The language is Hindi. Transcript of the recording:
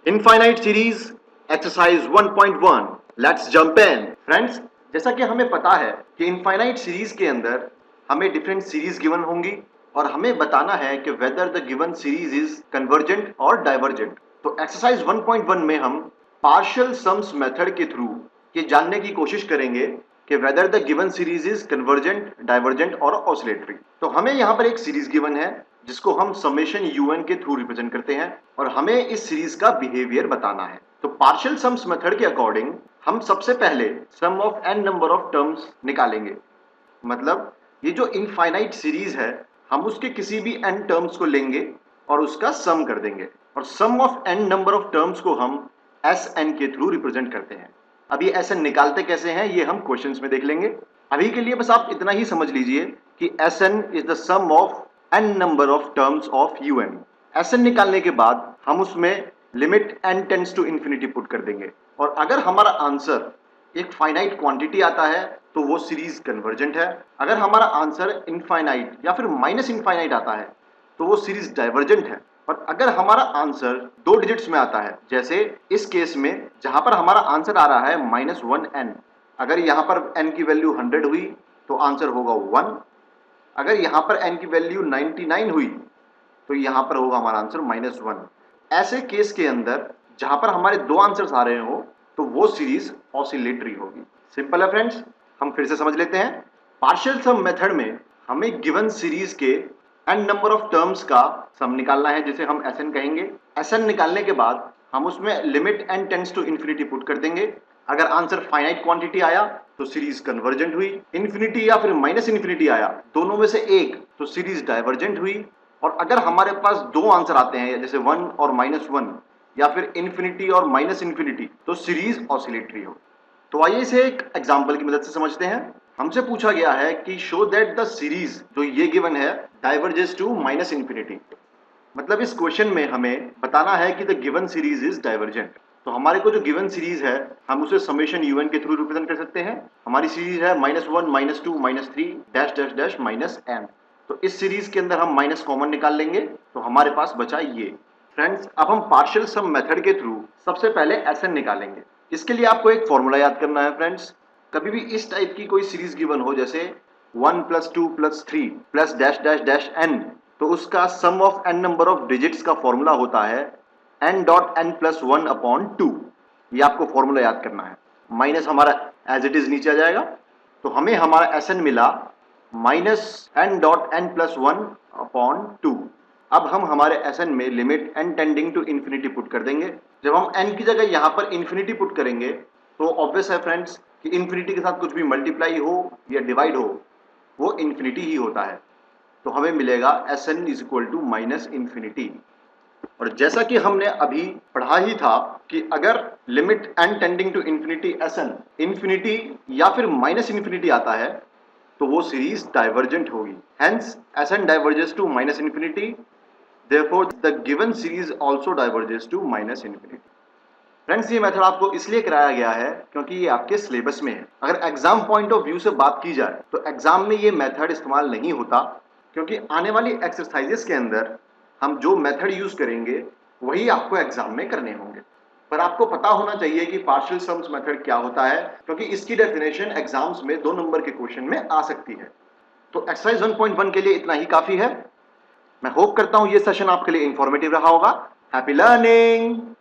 Infinite series exercise 1.1 let's jump in. Friends, जैसा कि हमें पता है कि इनफाइनाइट सीरीज के अंदर हमें डिफरेंट सीरीज गिवन होंगी और हमें बताना है कि whether the given series is convergent और डाइवर्जेंट। तो एक्सरसाइज 1.1 में हम पार्शियल सम्स मेथड के थ्रू ये जानने की कोशिश करेंगे कि whether the given series is convergent, divergent और ऑसिलेटरी। तो हमें यहाँ पर एक सीरीज गिवन है जिसको हम समेशन यूएन के थ्रू रिप्रेजेंट करते हैं और हमें इस सीरीज का बिहेवियर बताना है। तो पार्शियल सम्स मेथड के अकॉर्डिंग हम सबसे पहले sum of n number of terms निकालेंगे। मतलब ये जो इनफाइनाइट सीरीज है हम उसके किसी भी एन टर्म्स को लेंगे और उसका सम कर देंगे और sum of n number of terms को हम एस एन के थ्रू रिप्रेजेंट करते हैं। अब ये एस एन निकालते कैसे हैं ये हम क्वेश्चंस में देख लेंगे। अभी के लिए बस आप इतना ही समझ लीजिए कि S N is the sum of n number of terms of un। Sn निकालने के बाद हम उसमें limit n tends to infinity put कर देंगे और अगर हमारा आंसर एक फाइनाइट क्वांटिटी आता है तो वो सीरीज कन्वर्जेंट है। अगर हमारा आंसर इनफाइनाइट या फिर माइनस इनफाइनाइट आता है तो वो सीरीज डाइवर्जेंट है। और अगर हमारा आंसर दो डिजिट्स में आता है, जैसे इस केस में जहां पर हमारा आंसर आ रहा है -1n, अगर यहां पर n की वैल्यू 100 हुई तो आंसर होगा 1। अगर यहां पर n की वैल्यू 99 हुई तो यहां पर होगा हमारा आंसर -1। ऐसे केस के अंदर जहां पर हमारे दो आंसर्स आ रहे हो तो वो सीरीज ऑसिलेटरी होगी। सिंपल है फ्रेंड्स, हम फिर से समझ लेते हैं। पार्शियल सम मेथड में हमें गिवन सीरीज के n नंबर ऑफ टर्म्स का सम निकालना है जिसे हम Sn कहेंगे। Sn निकालने के बाद हम उसमें limit n tends to infinity put कर देंगे। अगर आंसर फाइनाइट क्वांटिटी आया तो सीरीज कन्वर्जेंट हुई, इंफिनिटी या फिर माइनस इंफिनिटी आया दोनों में से एक तो सीरीज डाइवर्जेंट हुई। और अगर हमारे पास दो आंसर आते हैं जैसे 1 और -1 या फिर इंफिनिटी और माइनस इंफिनिटी तो सीरीज ऑसिलेटरी हो। तो आइए इसे एक एग्जांपल की मदद से समझते हैं। हमसे पूछा गया है कि शो दैट द सीरीज जो ये गिवन है डाइवर्जेस टू माइनस इंफिनिटी। मतलब इस क्वेश्चन में हमें बताना है कि the given series is divergent. तो हमारे को जो गिवन सीरीज है हम उसे समेशन यूएन के थ्रू रिप्रेजेंट कर सकते हैं। हमारी सीरीज है -1 -2 -3 डैश डैश डैश -n। तो इस सीरीज के अंदर हम माइनस कॉमन निकाल लेंगे तो हमारे पास बचा ये। फ्रेंड्स, अब हम पार्शियल सम मेथड के थ्रू सबसे पहले Sn निकालेंगे। इसके लिए आपको एक फॉर्मूला याद करना है फ्रेंड्स। कभी भी इस टाइप की कोई सीरीज गिवन हो जैसे 1 + 2 + 3 + डैश डैश डैश n, तो उसका sum of n number of digits का फॉर्मूला होता है n.n+1/2। ये आपको फॉर्मूला याद करना है। माइनस हमारा एज इट इज नीचे आ जाएगा तो हमें हमारा Sn मिला -n.n+1/2। अब हम हमारे Sn में limit n tending to infinity put कर देंगे। जब हम n की जगह यहाँ पर इंफिनिटी पुट करेंगे तो ऑब्वियस है फ्रेंड्स कि इंफिनिटी के साथ कुछ भी मल्टीप्लाई हो या डिवाइड हो वो इंफिनिटी ही होता है। तो हमें मिलेगा Sn is equal to minus infinity. और जैसा कि हमने अभी पढ़ा ही था कि अगर limit n tending to infinity Sn infinity या फिर माइनस इंफिनिटी आता है तो वो सीरीज डाइवर्जेंट होगी। Hence Sn diverges to minus infinity, therefore the given series also diverges to minus infinity. Friends, ये मेथड आपको इसलिए कराया गया है क्योंकि ये आपके सिलेबस में है। अगर एग्जाम पॉइंट ऑफ व्यू से बात की जाए तो एग्जाम में ये मेथड इस्तेमाल नहीं होता क्योंकि आने वाली एक्सरसाइजेस के अंदर हम जो मेथड यूज करेंगे वही आपको एग्जाम में करने होंगे। पर आपको पता होना चाहिए कि पार्शियल सम्स मेथड क्या होता है क्योंकि इसकी डेफिनेशन एग्जाम्स में 2 नंबर के क्वेश्चन में आ सकती है। तो एक्सरसाइज 1.1 के लिए इतना ही काफी है। मैं होप करता हूं ये सेशन आपके लिए इंफॉर्मेटिव रहा होगा। Happy learning.